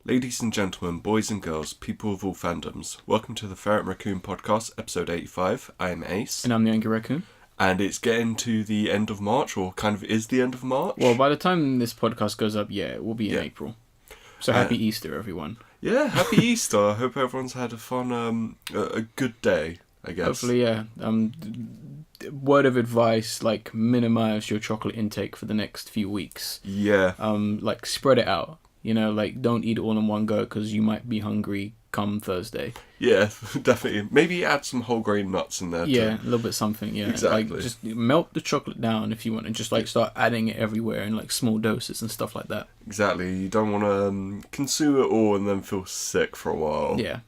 Ladies and gentlemen, boys and girls, people of all fandoms, welcome to the Ferret Raccoon podcast, episode 85. I am Ace. And I'm the Angry Raccoon. And it's getting to the end of March, or kind of is the end of March. Well, by the time this podcast goes up, it will be in April. So happy Easter, everyone. Yeah, happy Easter. I hope everyone's had a fun, a good day, I guess. Hopefully, yeah. Word of advice, minimize your chocolate intake for the next few weeks. Yeah. Spread it out. Don't eat it all in one go because you might be hungry come Thursday. Yeah, definitely. Maybe add some whole grain nuts in there. Yeah, a little bit something, yeah. Exactly. Just melt the chocolate down if you want and just start adding it everywhere in small doses and stuff like that. Exactly. You don't want to consume it all and then feel sick for a while. Yeah.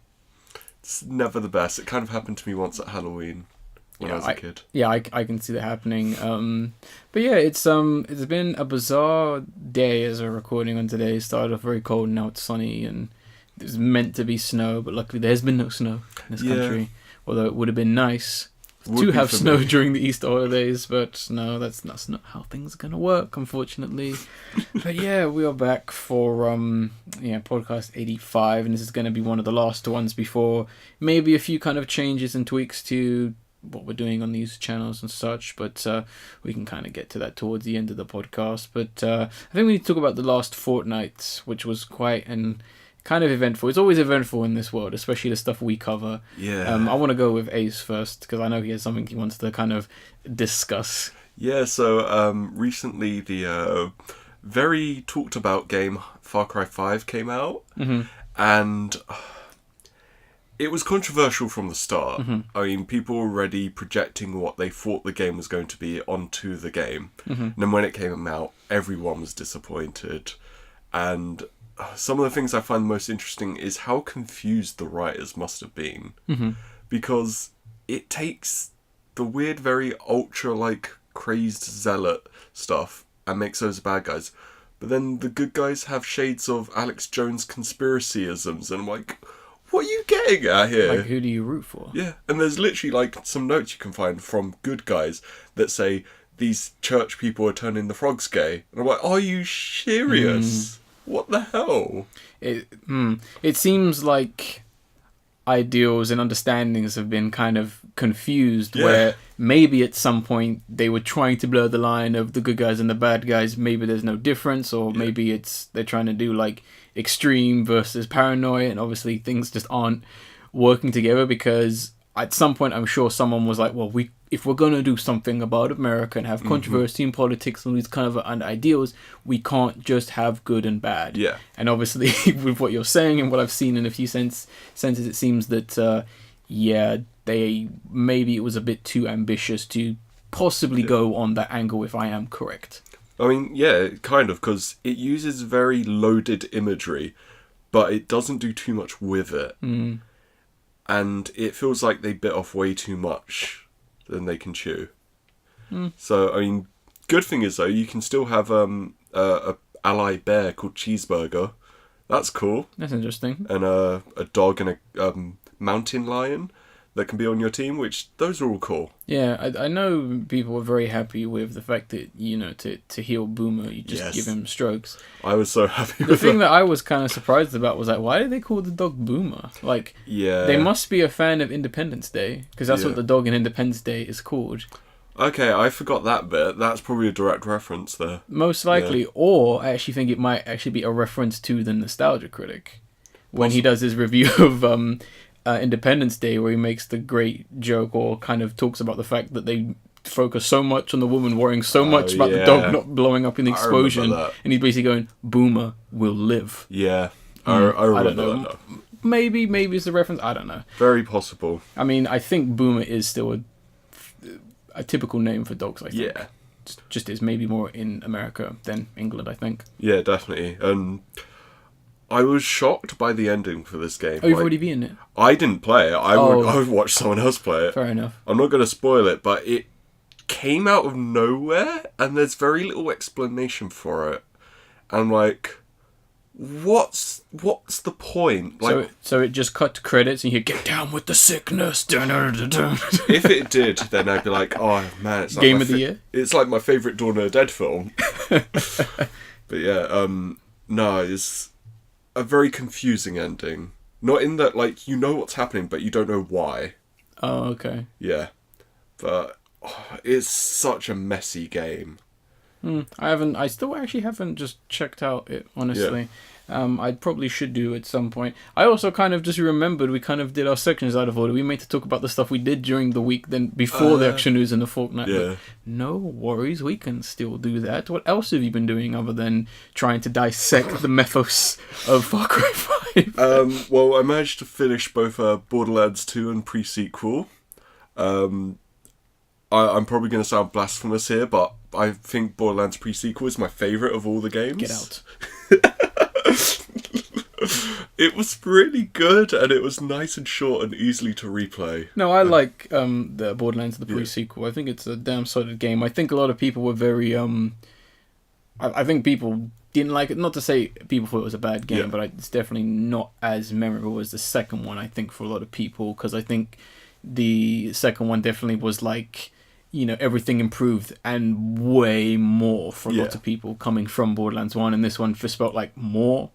It's never the best. It kind of happened to me once at Halloween. When I was a kid. Yeah, I can see that happening. But yeah, it's been a bizarre day as we're recording on today. It started off very cold, now it's sunny, and there's meant to be snow, but luckily there's been no snow in this country. Although it would have been nice to have snow during the Easter holidays, but no, that's not how things are gonna work, unfortunately. But yeah, we are back for podcast 85, and this is gonna be one of the last ones before maybe a few kind of changes and tweaks to what we're doing on these channels and such, but we can kind of get to that towards the end of the podcast. But I think we need to talk about the last fortnight, which was quite kind of eventful. It's always eventful in this world, especially the stuff we cover. Yeah. I want to go with Ace first because I know he has something he wants to kind of discuss. Yeah, so recently the very talked about game Far Cry 5 came out, and it was controversial from the start. I mean, people were already projecting what they thought the game was going to be onto the game. And then when it came out, everyone was disappointed. And some of the things I find most interesting is how confused the writers must have been. Because it takes the weird, very ultra, crazed zealot stuff and makes those bad guys. But then the good guys have shades of Alex Jones conspiracyisms, and I'm like, what are you getting at here? Who do you root for? Yeah, and there's literally some notes you can find from good guys that say these church people are turning the frogs gay. And I'm like, are you serious? What the hell? It seems like ideals and understandings have been kind of confused, where maybe at some point they were trying to blur the line of the good guys and the bad guys. Maybe there's no difference, or maybe they're trying to do extreme versus paranoia, and obviously things just aren't working together because at some point I'm sure someone was like, well, if we're going to do something about America and have controversy in politics and these kind of ideals, we can't just have good and bad. Yeah. And obviously with what you're saying and what I've seen in a few senses, it seems that maybe it was a bit too ambitious to possibly go on that angle, if I am correct. I mean, yeah, kind of, because it uses very loaded imagery, but it doesn't do too much with it. And it feels like they bit off way too much than they can chew. So, I mean, good thing is, though, you can still have a ally bear called Cheeseburger. That's cool. That's interesting. And a dog and a mountain lion that can be on your team, which those are all cool. Yeah, I know people were very happy with the fact that, to heal Boomer, you just give him strokes. I was so happy with that. The thing that I was kind of surprised about was why did they call the dog Boomer? They must be a fan of Independence Day, because that's what the dog in Independence Day is called. Okay, I forgot that bit. That's probably a direct reference there. Most likely, or I actually think it might actually be a reference to the Nostalgia Critic. When he does his review of Independence Day, where he makes the great joke or kind of talks about the fact that they focus so much on the woman worrying so much about the dog not blowing up in the explosion, and he's basically going, Boomer will live. Yeah, I remember that. Maybe it's a reference, I don't know. Very possible. I mean, I think Boomer is still a typical name for dogs, I think. Yeah. Just is maybe more in America than England, I think. Yeah, definitely. I was shocked by the ending for this game. Oh, you've already beaten it? I didn't play it. I would watch someone else play it. Fair enough. I'm not going to spoil it, but it came out of nowhere, and there's very little explanation for it. And I'm like, what's the point? So it just cut to credits, and you get down with the sickness. If it did, then I'd be like, oh man, it's like Game of the year. It's like my favourite Dawn of the Dead film. But yeah, no, a very confusing ending. Not in that, like, you know what's happening, but you don't know why. Oh, okay. Yeah. But it's such a messy game. I still actually haven't just checked out it, honestly. I probably should do at some point. I also kind of just remembered we kind of did our sections out of order. We meant to talk about the stuff we did during the week, then before the action news and the fortnight. Yeah. But no worries, we can still do that. What else have you been doing other than trying to dissect the mythos of Far Cry 5? Well, I managed to finish both Borderlands 2 and pre-sequel. I'm probably going to sound blasphemous here, but I think Borderlands pre-sequel is my favourite of all the games. Get out. It was really good, and it was nice and short and easily to replay. No, I like the Borderlands, the pre-sequel. I think it's a damn solid game. I think a lot of people were very... I think people didn't like it. Not to say people thought it was a bad game, but it's definitely not as memorable as the second one, I think, for a lot of people. Because I think the second one definitely was like... everything improved and way more for lots of people coming from Borderlands 1, and this one just felt like more.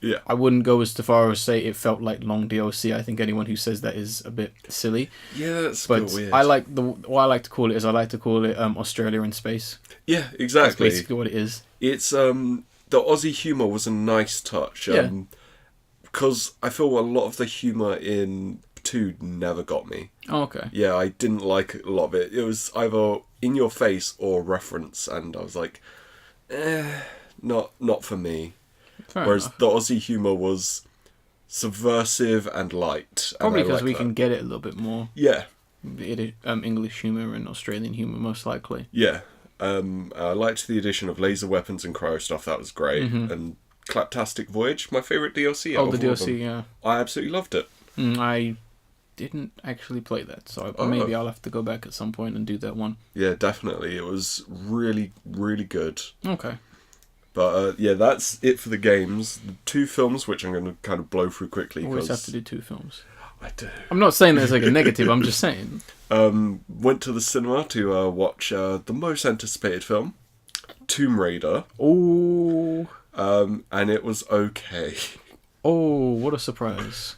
Yeah. I wouldn't go as far as say it felt like long DLC. I think anyone who says that is a bit silly. Yeah, that's a but bit weird. What I like to call it is Australia in space. Yeah, exactly. That's basically what it is. It's the Aussie humour was a nice touch. Because I feel a lot of the humour in 2 never got me. Oh, okay. Yeah, I didn't like a lot of it. It was either in your face or reference, and I was like, not for me. Whereas the Aussie humour was subversive and light. Probably because we can get it a little bit more. Yeah. English humour and Australian humour, most likely. Yeah. I liked the addition of laser weapons and cryo stuff. That was great. And Claptastic Voyage, my favourite DLC. Oh, the DLC, yeah. I absolutely loved it. I didn't actually play that, so maybe I'll have to go back at some point and do that one. Yeah, definitely. It was really, really good. Okay. But that's it for the games. The 2 films, which I'm going to kind of blow through quickly. Always have to do 2 films. I do. I'm not saying that as like a negative, I'm just saying. Went to the cinema to watch the most anticipated film, Tomb Raider. Oh. And it was okay. Oh, what a surprise.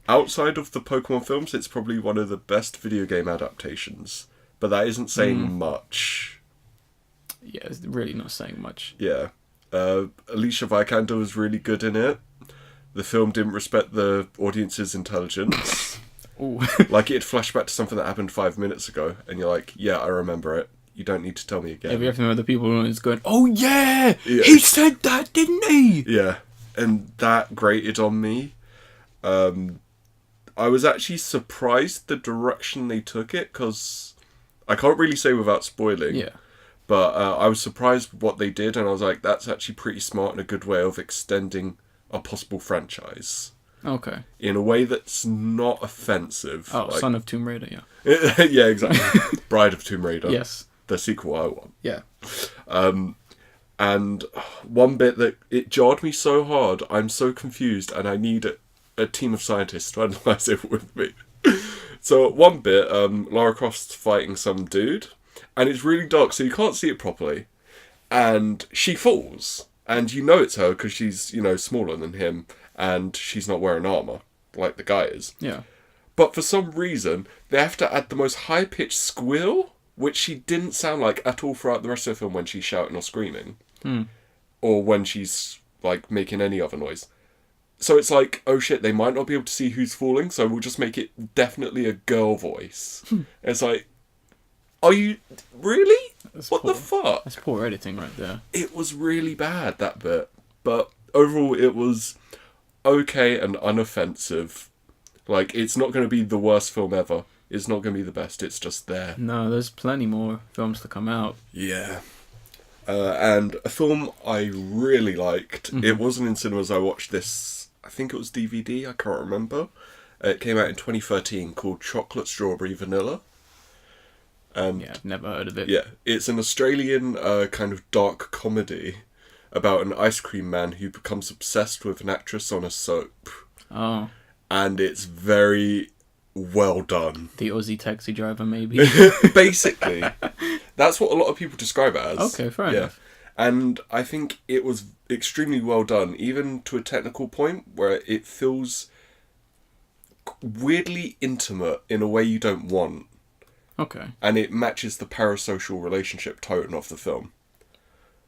Outside of the Pokemon films, it's probably one of the best video game adaptations. But that isn't saying much. Yeah, it's really not saying much. Yeah. Alicia Vikander was really good in it. The film didn't respect the audience's intelligence. Ooh. Like, it flashed back to something that happened 5 minutes ago, and you're like, yeah, I remember it. You don't need to tell me again. Yeah, we have to remember the people who is going, oh yeah, he said that, didn't he? Yeah, and that grated on me. I was actually surprised the direction they took it, because I can't really say without spoiling. Yeah. But I was surprised what they did, and I was like, that's actually pretty smart and a good way of extending a possible franchise. Okay. In a way that's not offensive. Oh, like... Son of Tomb Raider, yeah. Yeah, exactly. Bride of Tomb Raider. Yes. The sequel I want. Yeah. And one bit that it jarred me so hard, I'm so confused, and I need a team of scientists to analyse it with me. So at one bit, Lara Croft's fighting some dude, and it's really dark, so you can't see it properly. And she falls, and you know it's her because she's, smaller than him, and she's not wearing armour, like the guy is. Yeah. But for some reason, they have to add the most high-pitched squeal, which she didn't sound like at all throughout the rest of the film when she's shouting or screaming. Or when she's, making any other noise. So it's like, oh shit, they might not be able to see who's falling, so we'll just make it definitely a girl voice. It's like, are you... Really? What the fuck? That's poor editing right there. It was really bad, that bit. But overall, it was okay and unoffensive. It's not going to be the worst film ever. It's not going to be the best. It's just there. No, there's plenty more films to come out. Yeah. And a film I really liked. It wasn't in cinemas. I watched this, I think it was DVD. I can't remember. It came out in 2013 called Chocolate Strawberry Vanilla. Yeah, I've never heard of it. Yeah. It's an Australian kind of dark comedy about an ice cream man who becomes obsessed with an actress on a soap. Oh. And it's very well done. The Aussie taxi driver, maybe. Basically. That's what a lot of people describe it as. Okay, fair enough. And I think it was extremely well done, even to a technical point where it feels weirdly intimate in a way you don't want. Okay. And it matches the parasocial relationship tone of the film.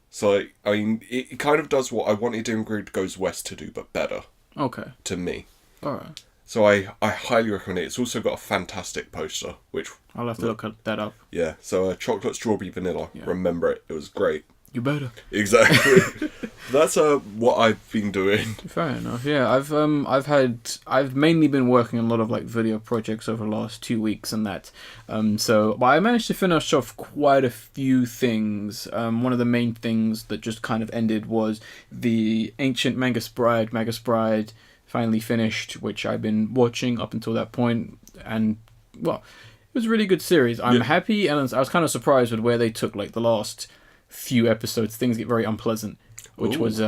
So, I mean, it kind of does what I wanted Ingrid Goes West to do, but better. Okay. To me. Alright. So I highly recommend it. It's also got a fantastic poster, which... I'll have to look that up. Yeah, so chocolate, strawberry, vanilla. Yeah. Remember it. It was great. You better. Exactly. That's what I've been doing. Fair enough. Yeah, I've mainly been working on a lot of like video projects over the last 2 weeks and that. But I managed to finish off quite a few things. One of the main things that just kind of ended was the Ancient Magus Bride finally finished, which I've been watching up until that point, and well, it was a really good series. I'm happy, and I was kind of surprised with where they took like the last few episodes. Things get very unpleasant, which was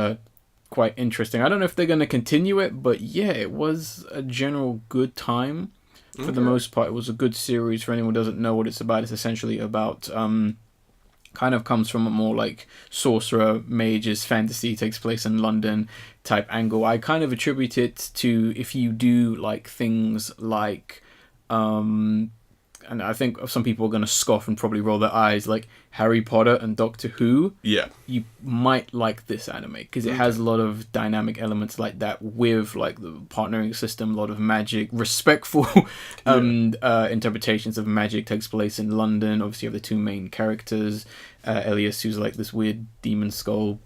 quite interesting. I don't know if they're going to continue it, but yeah, it was a general good time for the most part. It was a good series. For anyone who doesn't know what it's about, it's essentially about kind of comes from a more like sorcerer, mages, fantasy, takes place in London type angle. I kind of attribute it to if you do like things like and I think some people are going to scoff and probably roll their eyes, like Harry Potter and Doctor Who. Yeah. You might like this anime, because it has a lot of dynamic elements like that, with like the partnering system, a lot of magic, respectful interpretations of magic takes place in London. Obviously, you have the two main characters, Elias, who's like this weird demon skull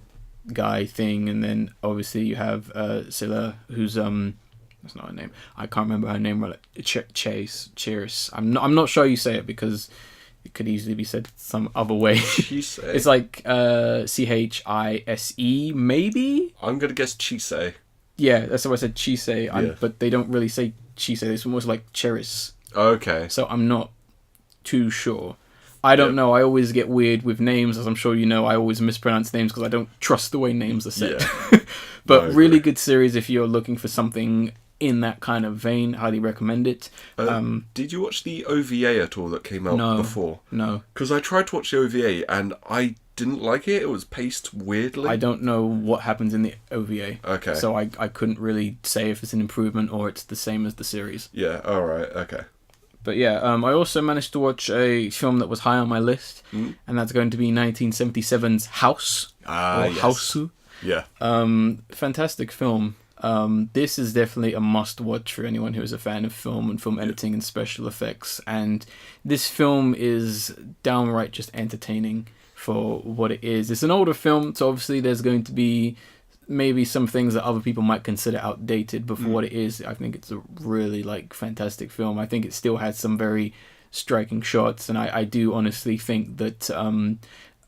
guy thing, and then obviously you have Scylla, who's that's not her name. I can't remember her name. Right, Cheers. I'm not sure you say it, because it could easily be said some other way. Chise. It's like Chise, maybe. I'm gonna guess Chise. Yeah, that's what I said. Chise. But they don't really say Chise. It's almost like Cheris. Okay. So I'm not too sure. I don't know. I always get weird with names, as I'm sure you know. I always mispronounce names because I don't trust the way names are said. Yeah. But really good series if you're looking for something in that kind of vein. Highly recommend it. Did you watch the OVA at all that came out before? No. Because I tried to watch the OVA and I didn't like it. It was paced weirdly. I don't know what happens in the OVA. Okay. So I couldn't really say if it's an improvement or it's the same as the series. Yeah, alright, okay. But yeah, I also managed to watch a film that was high on my list, and that's going to be 1977's House. Or yes. Hausu. Yeah. Fantastic film. This is definitely a must-watch for anyone who is a fan of film and film editing and special effects. And this film is downright just entertaining for what it is. It's an older film, so obviously there's going to be maybe some things that other people might consider outdated, but for what it is, I think it's a really like fantastic film. I think it still has some very striking shots, and I do honestly think that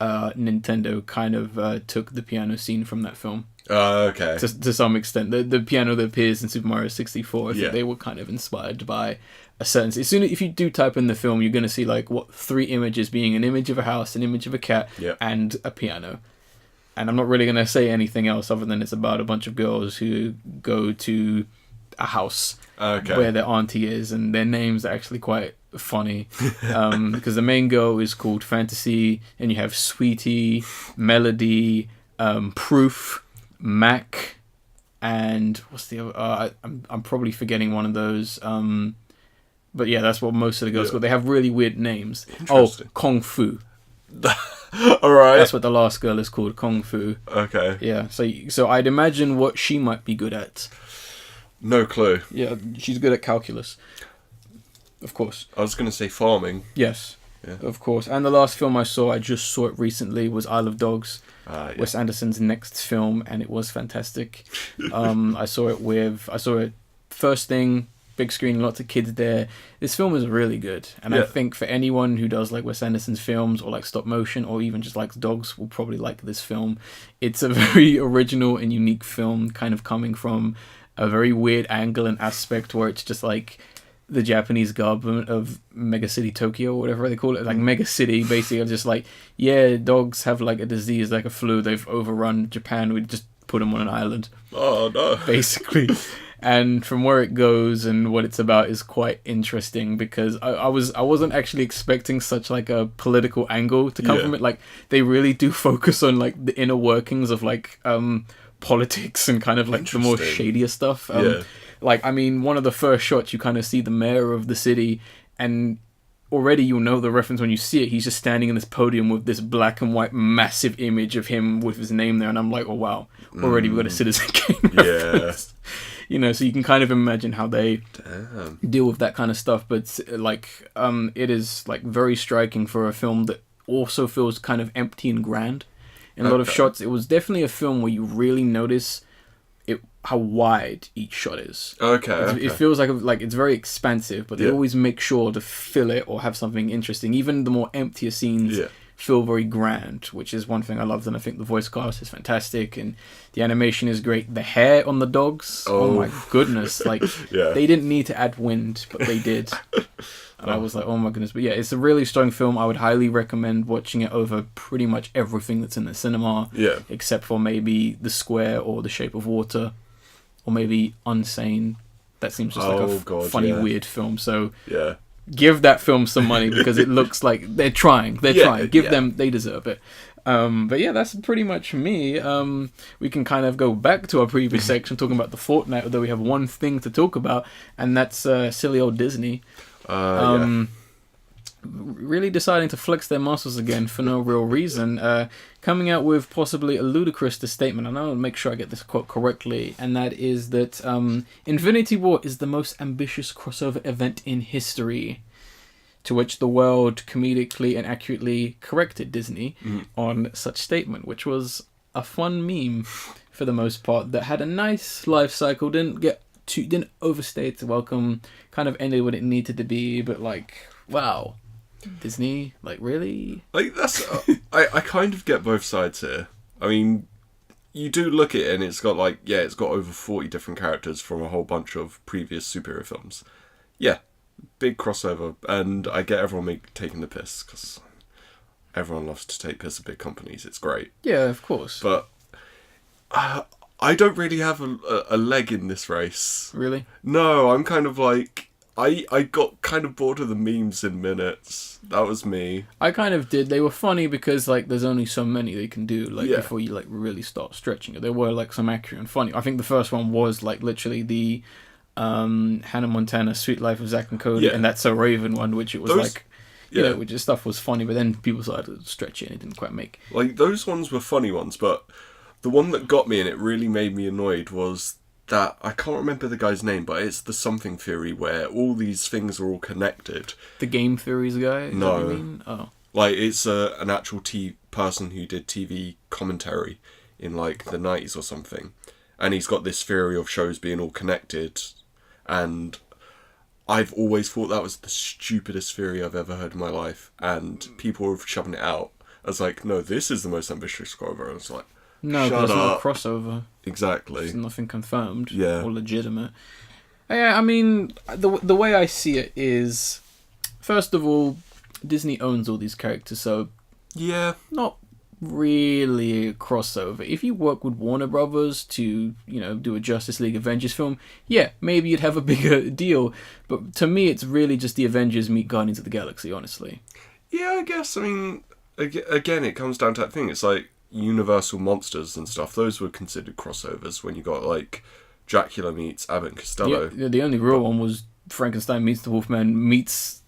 Nintendo kind of took the piano scene from that film. Okay. To some extent, the piano that appears in Super Mario 64, I think they were kind of inspired by a certain. If you do type in the film, you're going to see like 3 images, being an image of a house, an image of a cat, and a piano. And I'm not really going to say anything else other than it's about a bunch of girls who go to a house where their auntie is, and their names are actually quite funny. Because the main girl is called Fantasy, and you have Sweetie, Melody, Proof, Mac, and what's the other? I'm probably forgetting one of those. But yeah, that's what most of the girls got. They have really weird names. Oh, Kung Fu. Alright. That's what the last girl is called, Kung Fu. Okay. Yeah, so I'd imagine what she might be good at. No clue. Yeah, she's good at calculus. Of course. I was going to say farming. Yes, of course. And the last film I just saw it recently, was Isle of Dogs. Wes Anderson's next film, and it was fantastic. I saw it first thing, big screen, lots of kids there. This film is really good, and I think for anyone who does like Wes Anderson's films, or like stop motion, or even just likes dogs, will probably like this film. It's a very original and unique film, kind of coming from a very weird angle and aspect, where it's just like the Japanese government of Mega City Tokyo, or whatever they call it, like Mega City, basically, are just like, dogs have like a disease, like a flu, they've overrun Japan, we just put them on an island. Oh no. Basically. And from where it goes and what it's about is quite interesting, because I wasn't actually expecting such like a political angle to come from it. Like, they really do focus on like the inner workings of like politics and kind of like the more shadier stuff. Like, I mean, one of the first shots you kind of see the mayor of the city, and already you'll know the reference when you see it. He's just standing in this podium with this black and white massive image of him with his name there, and I'm like, oh wow, already we've got a Citizen Kane reference. You know, so you can kind of imagine how they deal with that kind of stuff. But like, it is like very striking for a film that also feels kind of empty and grand in a lot of shots. It was definitely a film where you really notice how wide each shot is. It feels like it's very expansive, but they always make sure to fill it or have something interesting. Even the more emptier scenes feel very grand, which is one thing I loved. And I think the voice cast is fantastic, and the animation is great. The hair on the dogs, oh my goodness, like they didn't need to add wind, but they did. And I was like, oh my goodness. But yeah, it's a really strong film. I would highly recommend watching it over pretty much everything that's in the cinema, except for maybe The Square or The Shape of Water, or maybe Unsane. That seems just like a funny, weird film. So give that film some money, because it looks like they're trying. Give them, they deserve it. But yeah, that's pretty much me. We can kind of go back to our previous section talking about the fortnight, although we have one thing to talk about, and that's silly old Disney. Really deciding to flex their muscles again for no real reason, coming out with possibly a ludicrous statement, and I'll make sure I get this quote correctly, and that is that Infinity War is the most ambitious crossover event in history, to which the world comedically and accurately corrected Disney on such statement, which was a fun meme for the most part, that had a nice life cycle, didn't overstay its welcome, kind of ended what it needed to be, but like, wow, Disney, like, really? Like, that's I kind of get both sides here. I mean, you do look at it and it's got like, it's got over 40 different characters from a whole bunch of previous superhero films. Yeah, big crossover, and I get everyone taking the piss, because everyone loves to take piss at big companies. It's great. Yeah, of course. But I don't really have a leg in this race. Really? No, I'm kind of like, I got kind of bored of the memes in minutes. That was me. I kind of did. They were funny because like there's only so many they can do before you like really start stretching it. There were like some accurate and funny. I think the first one was like literally the Hannah Montana Sweet Life of Zack and Cody, and That's So Raven one, which it was like, you know, which stuff was funny, but then people started to stretch it and it didn't quite make. Like, those ones were funny ones, but the one that got me and it really made me annoyed was that, I can't remember the guy's name, but it's the something theory where all these things are all connected. The game theories guy? Is that what you mean? Oh. Like, it's an actual person who did TV commentary in like the 90s or something. And he's got this theory of shows being all connected. And I've always thought that was the stupidest theory I've ever heard in my life. And people were shoving it out. I was like, no, this is the most ambitious crossover. I was like, no, because it's not a crossover. Exactly. There's nothing confirmed or legitimate. Yeah, I mean, the way I see it is, first of all, Disney owns all these characters, so not really a crossover. If you work with Warner Brothers to, you know, do a Justice League Avengers film, maybe you'd have a bigger deal. But to me, it's really just the Avengers meet Guardians of the Galaxy, honestly. Yeah, I guess. I mean, again, it comes down to that thing. It's like Universal Monsters and stuff. Those were considered crossovers when you got like Dracula meets Abbott and Costello. Yeah, the only real one was Frankenstein meets the Wolfman meets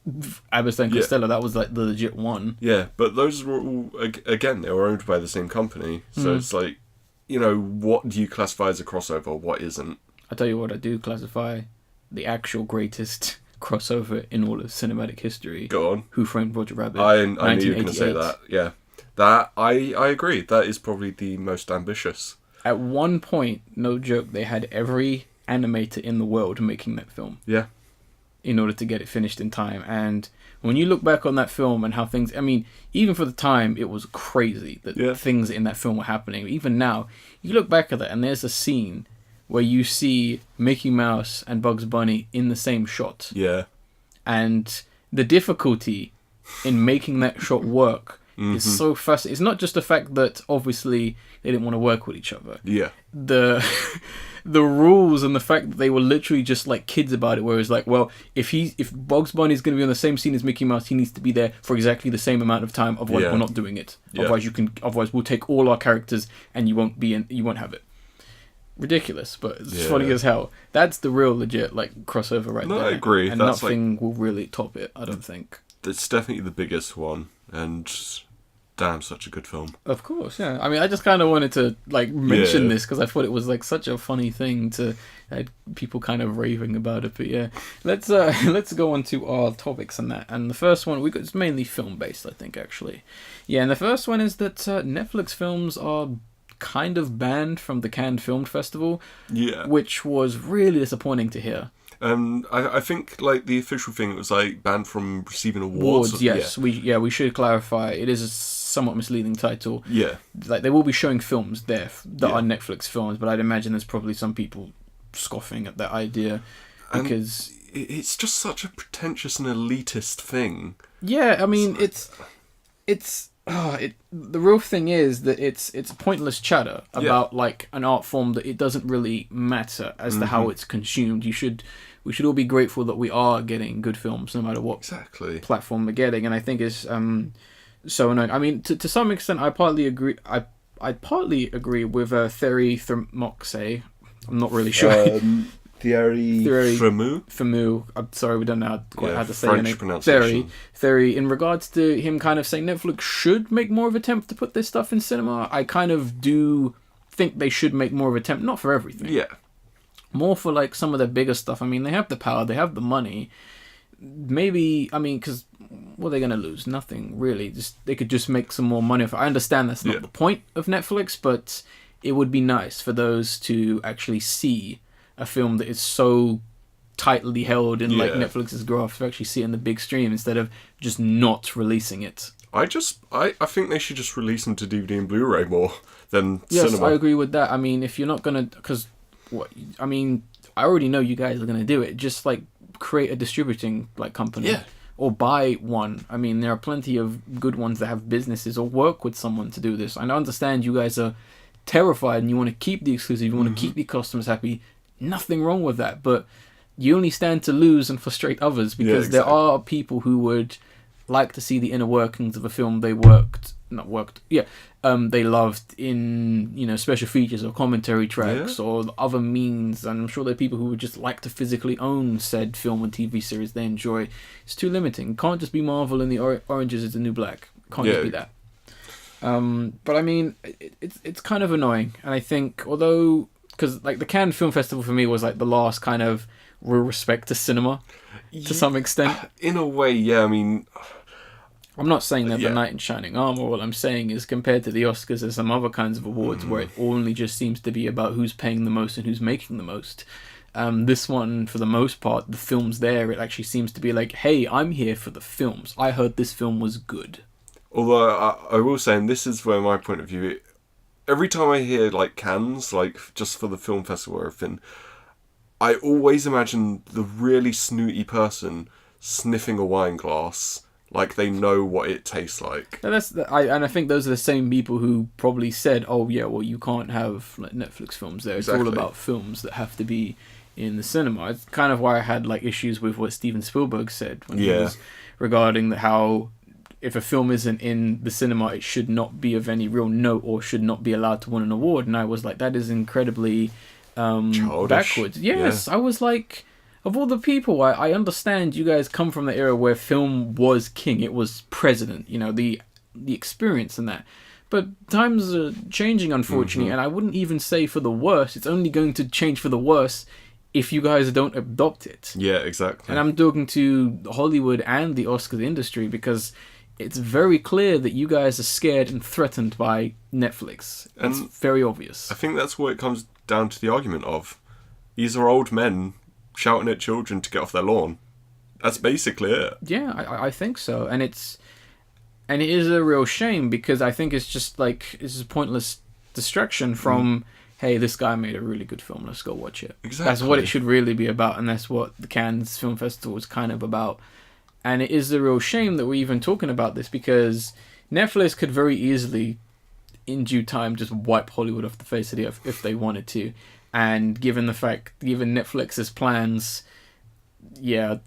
Abbott and Costello. That was like the legit one. Yeah, but those were all, again, they were owned by the same company. So it's like, you know, what do you classify as a crossover? What isn't? I tell you what, I do classify the actual greatest crossover in all of cinematic history. Go on. Who Framed Roger Rabbit? I knew you were going to say that. Yeah. That, I agree. That is probably the most ambitious. At one point, no joke, they had every animator in the world making that film. Yeah. In order to get it finished in time. And when you look back on that film and how things, I mean, even for the time, it was crazy that things in that film were happening. Even now, you look back at that and there's a scene where you see Mickey Mouse and Bugs Bunny in the same shot. Yeah. And the difficulty in making that shot work is so fascinating. It's not just the fact that obviously they didn't want to work with each other. Yeah. The rules and the fact that they were literally just like kids about it, where it's like, well, if Bugs Bunny's going to be on the same scene as Mickey Mouse, he needs to be there for exactly the same amount of time. Otherwise, we're not doing it. Yeah. Otherwise, we'll take all our characters and you won't have it. Ridiculous, but it's funny as hell. That's the real legit like crossover right there. No, I agree. And that's nothing will really top it, I don't think. It's definitely the biggest one, and damn, such a good film. Of course, yeah. I mean, I just kind of wanted to like mention this because I thought it was like such a funny thing to had people kind of raving about it. But yeah, let's go on to our topics and that. And the first one it's mainly film based, I think, actually. Yeah, and the first one is that Netflix films are kind of banned from the Cannes Film Festival. Yeah, which was really disappointing to hear. I think like the official thing, it was like banned from receiving awards. Yes, we should clarify. It is a somewhat misleading title. Yeah, like they will be showing films there that are Netflix films, but I'd imagine there's probably some people scoffing at that idea because it's just such a pretentious and elitist thing. Yeah, I mean the real thing is that it's pointless chatter about like an art form that it doesn't really matter as to how it's consumed. We should all be grateful that we are getting good films no matter what platform we're getting, and I think it's so annoying. I mean, to some extent, I partly agree. I partly agree with Thierry Thermoxe. I'm not really sure. Thierry Famu. I'm sorry, we don't know quite how to say French it. pronunciation. Thierry, in regards to him kind of saying Netflix should make more of an attempt to put this stuff in cinema, I kind of do think they should make more of an attempt, not for everything. Yeah. More for like some of the bigger stuff. I mean, they have the power, they have the money. Maybe, I mean, because what are they going to lose? Nothing, really. They could just make some more money. I understand that's not the point of Netflix, but it would be nice for those to actually see a film that is so tightly held in like Netflix's graph, to actually see it in the big stream instead of just not releasing it. I think they should just release them to DVD and Blu-ray more than cinema. Yes, I agree with that. I mean, if you're not gonna, because I already know you guys are gonna do it. Just like create a distributing like company. Yeah. Or buy one. I mean, there are plenty of good ones that have businesses or work with someone to do this. I understand you guys are terrified and you want to keep the exclusive, you want to keep the customers happy. Nothing wrong with that, but you only stand to lose and frustrate others because there are people who would like to see the inner workings of a film they they loved in, special features or commentary tracks or other means, and I'm sure there are people who would just like to physically own said film and TV series they enjoy. It's too limiting. It can't just be Marvel and the oranges is the new black. It can't just be that. But I mean, it's kind of annoying, and I think although. Because like the Cannes Film Festival for me was like the last kind of real respect to cinema, to some extent. In a way, yeah. I mean, I'm not saying that the Knight in Shining Armor. What I'm saying is, compared to the Oscars and some other kinds of awards, where it only just seems to be about who's paying the most and who's making the most. This one, for the most part, the films there, it actually seems to be like, hey, I'm here for the films. I heard this film was good. Although I will say, and this is where my point of view. Every time I hear, like, Cannes, like, just for the film festival or everything, I always imagine the really snooty person sniffing a wine glass like they know what it tastes like. And I think those are the same people who probably said, oh, yeah, well, you can't have like, Netflix films there. It's all about films that have to be in the cinema. It's kind of why I had, like, issues with what Steven Spielberg said when he was regarding how... If a film isn't in the cinema, it should not be of any real note or should not be allowed to win an award. And I was like, that is incredibly backwards. Yes, I was like, of all the people, I understand you guys come from the era where film was king. It was president, the experience and that. But times are changing, unfortunately, and I wouldn't even say for the worse. It's only going to change for the worse if you guys don't adopt it. Yeah, exactly. And I'm talking to Hollywood and the Oscar industry because... It's very clear that you guys are scared and threatened by Netflix. It's very obvious. I think that's what it comes down to the argument of. These are old men shouting at children to get off their lawn. That's basically it. Yeah, I think so. And it is a real shame because I think it's just like, it's a pointless distraction from, hey, this guy made a really good film, let's go watch it. Exactly. That's what it should really be about, and that's what the Cannes Film Festival is kind of about. And it is a real shame that we're even talking about this because Netflix could very easily, in due time, just wipe Hollywood off the face of the earth if they wanted to. And given Netflix's plans, yeah,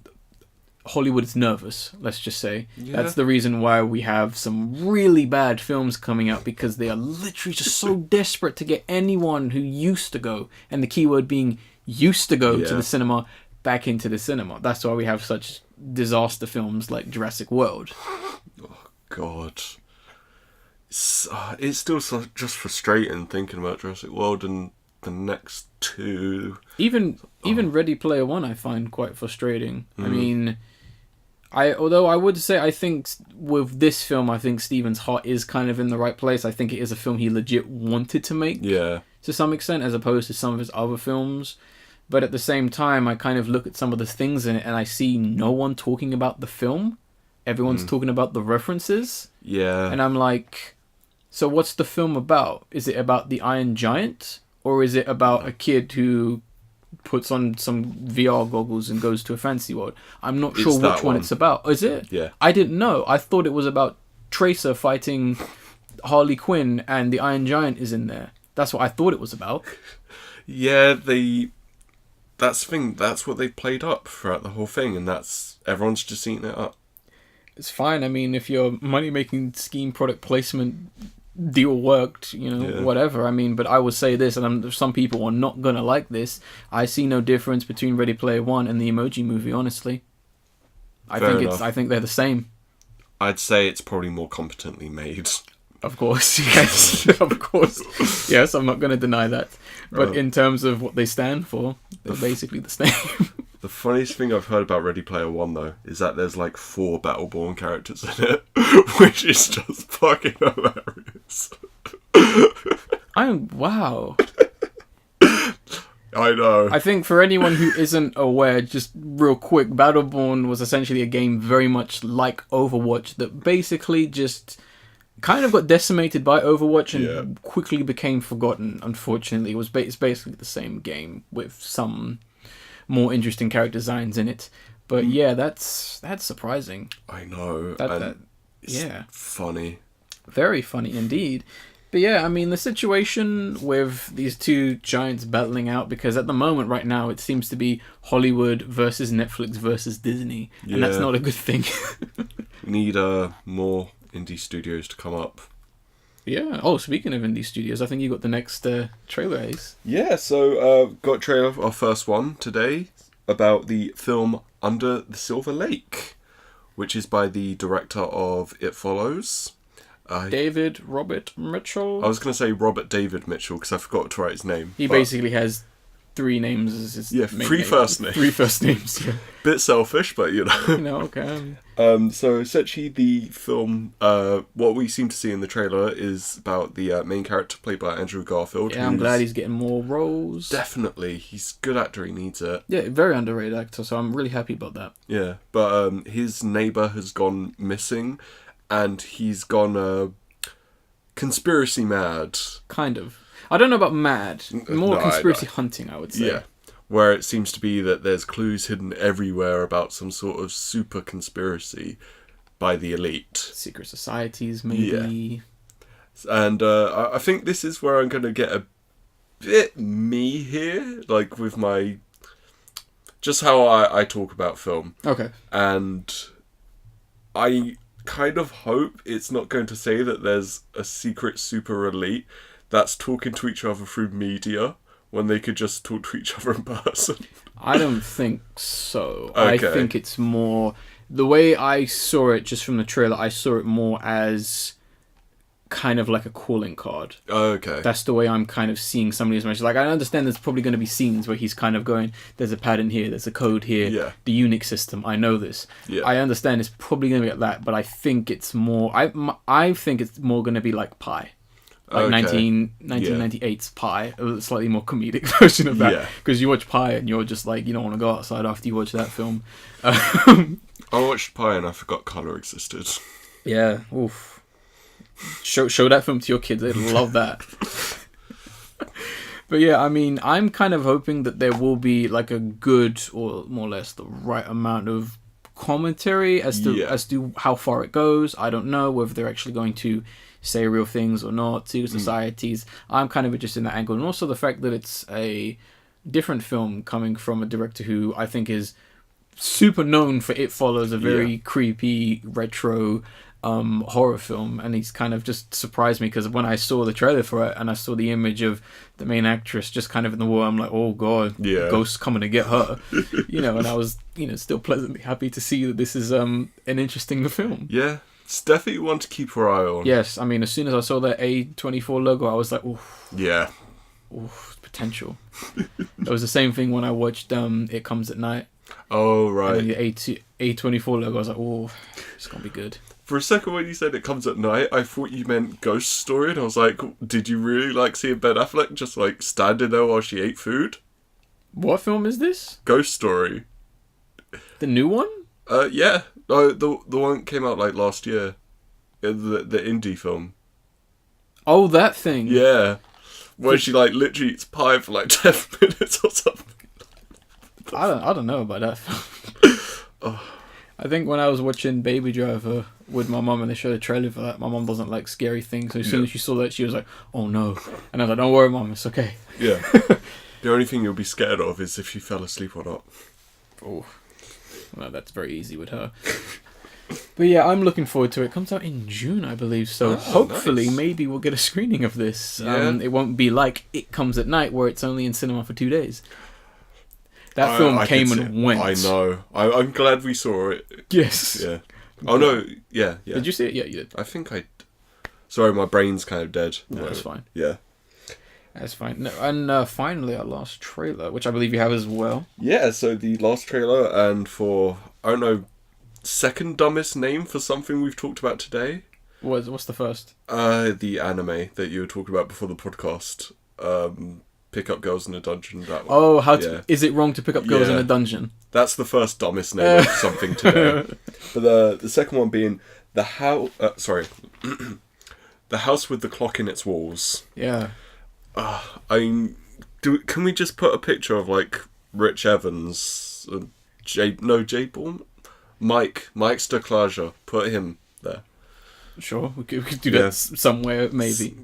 Hollywood is nervous, let's just say. Yeah. That's the reason why we have some really bad films coming out, because they are literally just so desperate to get anyone who used to go, and the keyword being used to go to the cinema, back into the cinema. That's why we have such disaster films like Jurassic World. Oh, God. It's still just frustrating thinking about Jurassic World and the next two. Even Ready Player One I find quite frustrating. I mean, although I would say I think with this film, I think Steven's heart is kind of in the right place. I think it is a film he legit wanted to make. Yeah. To some extent, as opposed to some of his other films. But at the same time, I kind of look at some of the things in it and I see no one talking about the film. Everyone's talking about the references. Yeah. And I'm like, so what's the film about? Is it about the Iron Giant? Or is it about a kid who puts on some VR goggles and goes to a fantasy world? I'm not sure which one it's about. Is it? Yeah. I didn't know. I thought it was about Tracer fighting Harley Quinn and the Iron Giant is in there. That's what I thought it was about. Yeah, that's what they played up throughout the whole thing, and everyone's just eating it up. It's fine. I mean, if your money-making scheme product placement deal worked, whatever. I mean, but I will say this, and some people are not gonna like this. I see no difference between Ready Player One and the Emoji Movie. Honestly, I think they're the same. I'd say it's probably more competently made. Of course, yes, of course, yes. I'm not gonna deny that. But in terms of what they stand for, they're basically the same. The funniest thing I've heard about Ready Player One, though, is that there's like 4 Battleborn characters in it, which is just fucking hilarious. Wow. I know. I think for anyone who isn't aware, just real quick, Battleborn was essentially a game very much like Overwatch that basically just kind of got decimated by Overwatch and quickly became forgotten, unfortunately. It's basically the same game with some more interesting character designs in it. But yeah, that's surprising. I know. It's funny. Very funny indeed. But yeah, I mean, the situation with these two giants battling out, because at the moment right now it seems to be Hollywood versus Netflix versus Disney, and that's not a good thing. We need more indie studios to come up. Yeah. Oh, speaking of indie studios, I think you got the next trailer, Ace. Yeah, so got a trailer, our first one today, about the film Under the Silver Lake, which is by the director of It Follows. David Robert Mitchell. I was going to say Robert David Mitchell because I forgot to write his name. He basically has 3 names as his three first names. 3 first names, yeah. Bit selfish, but okay. So essentially the film, what we seem to see in the trailer is about the main character played by Andrew Garfield. Yeah, I'm glad he's getting more roles. Definitely. He's a good actor, he needs it. Yeah, very underrated actor, so I'm really happy about that. Yeah, but his neighbour has gone missing, and he's gone conspiracy mad. Kind of. I don't know about mad. More conspiracy hunting, I would say. Yeah. Where it seems to be that there's clues hidden everywhere about some sort of super conspiracy by the elite. Secret societies, maybe. Yeah. And I think this is where I'm going to get a bit me here, like with my... just how I talk about film. Okay. And I kind of hope it's not going to say that there's a secret super elite that's talking to each other through media when they could just talk to each other in person. I don't think so. Okay. I think it's more... the way I saw it just from the trailer, I saw it more as kind of like a calling card. Okay. That's the way I'm kind of seeing some of these messages. Like, I understand there's probably going to be scenes where he's kind of going, there's a pattern here, there's a code here, the Unix system, I know this. Yeah. I understand it's probably going to be like that, but I think it's more... I think it's more going to be like Pi. Like 1998's Pi, a slightly more comedic version of that. Because you watch Pi and you're just like, you don't want to go outside after you watch that film. I watched Pi and I forgot colour existed. Yeah, oof. Show that film to your kids, they'd love that. But yeah, I mean, I'm kind of hoping that there will be like a good, or more or less the right amount of commentary as to how far it goes. I don't know whether they're actually going to say real things or not to societies. I'm kind of interested in that angle, and also the fact that it's a different film coming from a director who I think is super known for It Follows, a very creepy retro horror film, and he's kind of just surprised me because when I saw the trailer for it and I saw the image of the main actress just kind of in the wall, I'm like, oh god, ghosts coming to get her. And I was still pleasantly happy to see that this is an interesting film. It's definitely one to keep your eye on. Yes, I mean, as soon as I saw that A24 logo, I was like, oof. Yeah. Oof, potential. It was the same thing when I watched It Comes at Night. Oh, right. And the A24 logo, I was like, oh, it's going to be good. For a second when you said It Comes at Night, I thought you meant Ghost Story, and I was like, did you really like seeing Ben Affleck just like standing there while she ate food? What film is this? Ghost Story. The new one? Yeah. Oh, the one that came out like last year. The indie film. Oh, that thing. Yeah. Where she like literally eats pie for like 10 minutes or something. I don't know about that film. I think when I was watching Baby Driver with my mum and they showed a trailer for that, my mum doesn't like scary things. So as soon as she saw that, she was like, oh no. And I was like, don't worry, Mum, it's okay. Yeah. The only thing you'll be scared of is if she fell asleep or not. Oh. Well, that's very easy with her. But yeah, I'm looking forward to it. It comes out in June, I believe. So hopefully, maybe we'll get a screening of this. Yeah. It won't be like It Comes at Night, where it's only in cinema for 2 days. That film came and went. I know. I'm glad we saw it. Yes. Yeah. Oh, no. Yeah. Did you see it? Yeah, you did. I think I... Sorry, my brain's kind of dead. No, that's fine. Yeah. That's fine. No, and finally, our last trailer, which I believe you have as well. Yeah, so the last trailer, and for, I don't know, second dumbest name for something we've talked about today. What's the first? The anime that you were talking about before the podcast. Pick Up Girls in a Dungeon. That one. Oh, is it wrong to pick up girls in a dungeon? That's the first dumbest name of something today. But the second one being The House with the Clock in Its Walls. Yeah. Can we just put a picture of like Rich Evans and Jay Bourne? Mike Stoklaja. Put him there. Sure, we could do that somewhere, maybe.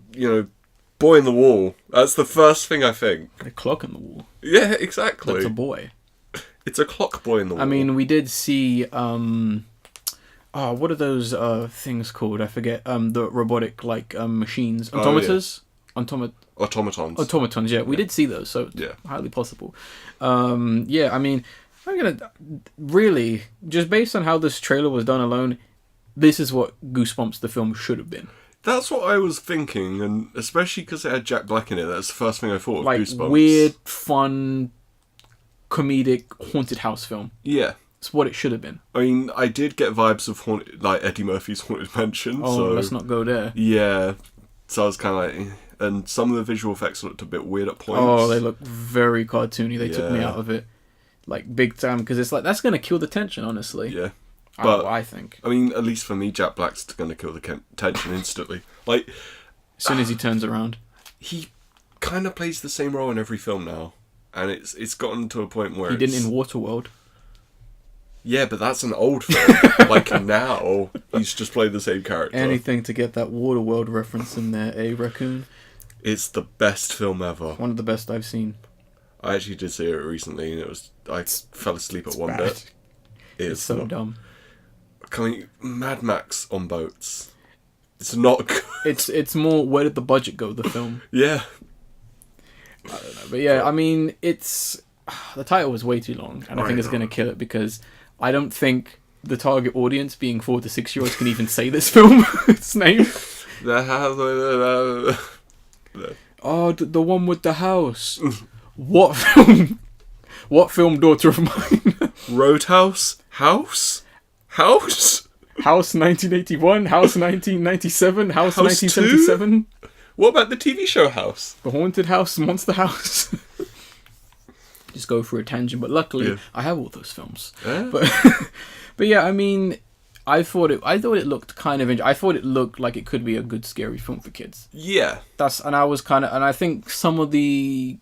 Boy in the wall. That's the first thing I think. The clock in the wall. Yeah, exactly. That's a boy. It's a clock boy in the wall. I mean, we did see what are those things called? I forget. The robotic machines. Automatons? Automatons, yeah. We did see those, so highly possible. I mean, I'm gonna really, just based on how this trailer was done alone, this is what Goosebumps the film should have been. That's what I was thinking, and especially because it had Jack Black in it, that's the first thing I thought of Goosebumps. Weird, fun, comedic, haunted house film. Yeah. It's what it should have been. I mean, I did get vibes of Eddie Murphy's Haunted Mansion. Oh, so let's not go there. Yeah. So I was kind of like... And some of the visual effects looked a bit weird at points. Oh, they look very cartoony. They took me out of it. Big time, because it's that's going to kill the tension, honestly. Yeah. But I think. I mean, at least for me, Jack Black's going to kill the tension instantly. As soon as he turns around. He kind of plays the same role in every film now. And it's gotten to a point where he didn't in Waterworld. Yeah, but that's an old film. Now, he's just played the same character. Anything to get that Waterworld reference in there, Raccoon? It's the best film ever. One of the best I've seen. I actually did see it recently, and I fell asleep at one bit. It's so dumb. Mad Max on boats. It's not good. It's more, where did the budget go, the film? Yeah. I don't know. But yeah, I mean, it's... The title was way too long, and I think it's going to kill it, because I don't think the target audience, being 4 to 6 year olds, can even say this film. Its name. Oh, the one with the house. What film? What film, daughter of mine? Roadhouse? House? House 1981, House 1997, House 1977. 2? What about the TV show House? The Haunted House, Monster House. Just go for a tangent, but luckily I have all those films. Yeah. But yeah, I mean, I thought it looked kind of I thought it looked like it could be a good scary film for kids. Yeah. And I think some of the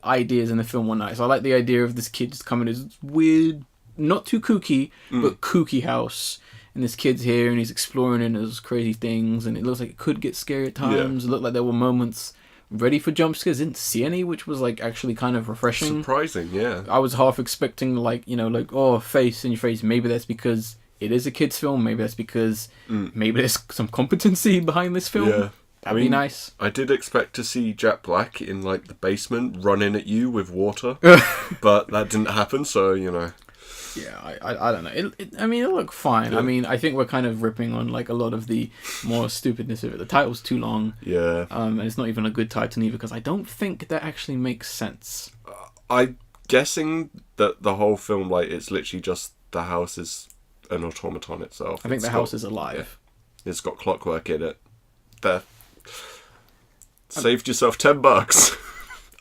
ideas in the film were nice. I like the idea of this kid just coming as weird not too kooky, but kooky house. And this kid's here, and he's exploring in those crazy things, and it looks like it could get scary at times. It looked like there were moments ready for jump scares. Didn't see any, which was like actually kind of refreshing. Surprising, yeah. I was half expecting like face in your face. Maybe that's because it is a kid's film. Maybe that's because maybe there's some competency behind this film. Yeah. That'd be nice. I did expect to see Jack Black in like the basement running at you with water, but that didn't happen. So Yeah, I don't know. It looked fine. Yeah. I mean, I think we're kind of ripping on like a lot of the more stupidness of it. The title's too long. Yeah. And it's not even a good title either, because I don't think that actually makes sense. I'm guessing that the whole film, like, it's literally just the house is an automaton itself. I think the house is alive. Yeah, it's got clockwork in it. There. Saved yourself $10.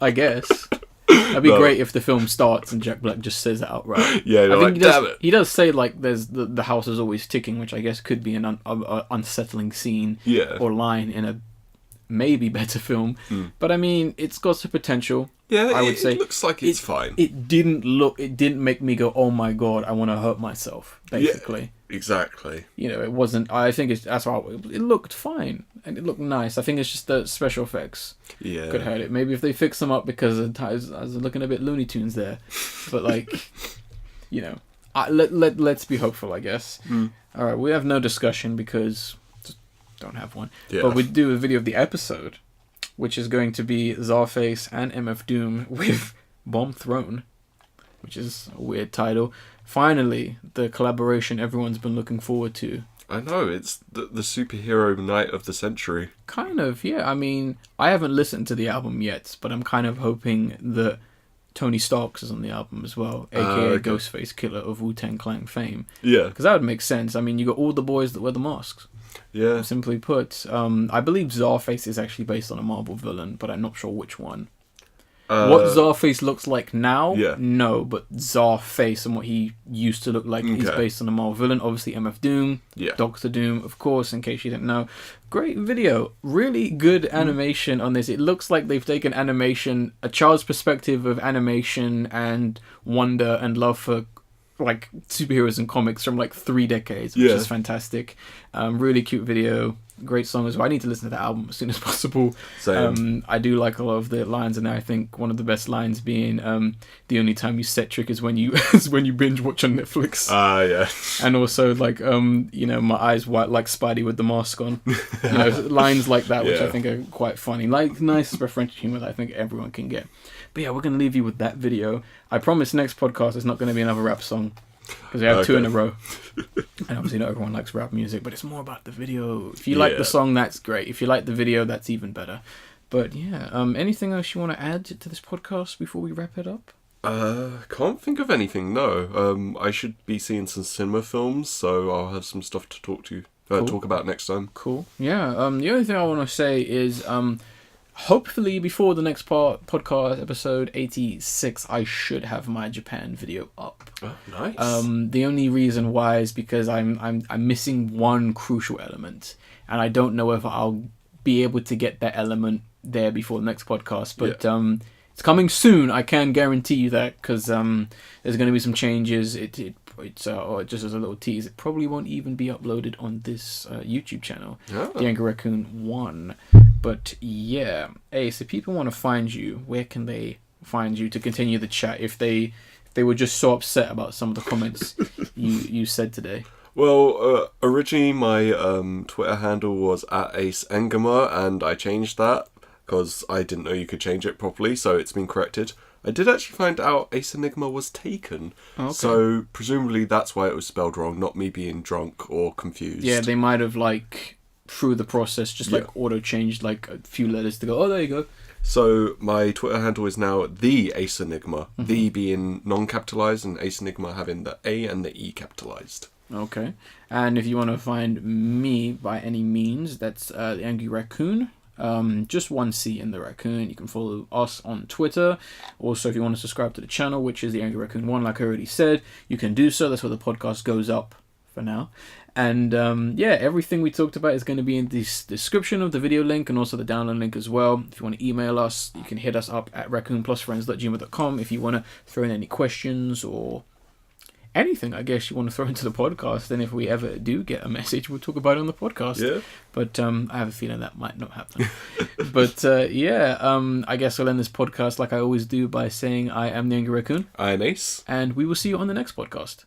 I guess. That'd be great if the film starts and Jack Black just says it outright. Yeah, I think damn it. He does say like there's the house is always ticking, which I guess could be an unsettling scene or line in a maybe better film. But I mean, it's got some potential. Yeah, I would say it looks like it's fine. It didn't make me go, oh my god, I want to hurt myself. Basically, yeah, exactly. It wasn't. I think that's why it looked fine and it looked nice. I think it's just the special effects. Yeah, could hurt it. Maybe if they fix them up, because I was looking a bit Looney Tunes there, but like, let's be hopeful, I guess. All right, we have no discussion because don't have one. Yeah. But we do a video of the episode, which is going to be CZARFACE and MF Doom with Bomb Throne, which is a weird title. Finally, the collaboration everyone's been looking forward to. I know, it's the superhero night of the century. Kind of, yeah. I mean, I haven't listened to the album yet, but I'm kind of hoping that Tony Stark is on the album as well, aka Ghostface Killer of Wu-Tang Clan fame. Yeah. Because that would make sense. I mean, you got all the boys that wear the masks. Yeah. Simply put, I believe CZARFACE is actually based on a Marvel villain, but I'm not sure which one. What CZARFACE looks like now, no, but CZARFACE and what he used to look like is based on a Marvel villain. Obviously, MF Doom, Doctor Doom, of course, in case you didn't know. Great video. Really good animation on this. It looks like they've taken animation, a child's perspective of animation and wonder and love for like superheroes and comics from like 3 decades, which is fantastic. Really cute video, great song as well. I need to listen to the album as soon as possible. Same. I do like a lot of the lines in there. I think one of the best lines being the only time you set trick is when you binge watch on Netflix. Yeah. And also like my eyes white like Spidey with the mask on. Lines like that, which I think are quite funny. Like nice referential humor that I think everyone can get. But yeah, we're going to leave you with that video. I promise next podcast is not going to be another rap song, because we have 2 in a row. And obviously not everyone likes rap music, but it's more about the video. If you like the song, that's great. If you like the video, that's even better. But yeah, anything else you want to add to this podcast before we wrap it up? Can't think of anything, no. I should be seeing some cinema films, so I'll have some stuff to talk about next time. Cool. Yeah, the only thing I want to say is... hopefully before the next podcast, episode 86, I should have my Japan video up. Oh, nice. The only reason why is because I'm missing one crucial element, and I don't know if I'll be able to get that element there before the next podcast. But it's coming soon. I can guarantee you that, because there's going to be some changes. It's just as a little tease, it probably won't even be uploaded on this YouTube channel, The Angry Raccoon 1. But yeah, so if people want to find you, where can they find you to continue the chat if they were just so upset about some of the comments you said today? Well, originally my Twitter handle was @AceEngama, and I changed that because I didn't know you could change it properly, so it's been corrected. I did actually find out Ace Enigma was taken, so presumably that's why it was spelled wrong, not me being drunk or confused. Yeah, they might have through the process just auto changed a few letters to go, oh, there you go. So my Twitter handle is now the Ace Enigma, the being non-capitalized and Ace Enigma having the A and the E capitalized. Okay, and if you want to find me by any means, that's the Angry Raccoon. Just one C in the raccoon. You can follow us on Twitter. Also, if you want to subscribe to the channel, which is the Angry Raccoon 1, like I already said, you can do so. That's where the podcast goes up for now. And everything we talked about is going to be in the description of the video link, and also the download link as well. If you want to email us, you can hit us up at raccoonplusfriends.gmail.com if you want to throw in any questions or anything, I guess, you want to throw into the podcast. And if we ever do get a message, we'll talk about it on the podcast. Yeah. But I have a feeling that might not happen. But I guess I'll end this podcast like I always do by saying I am the Angry Raccoon. I'm Ace. And we will see you on the next podcast.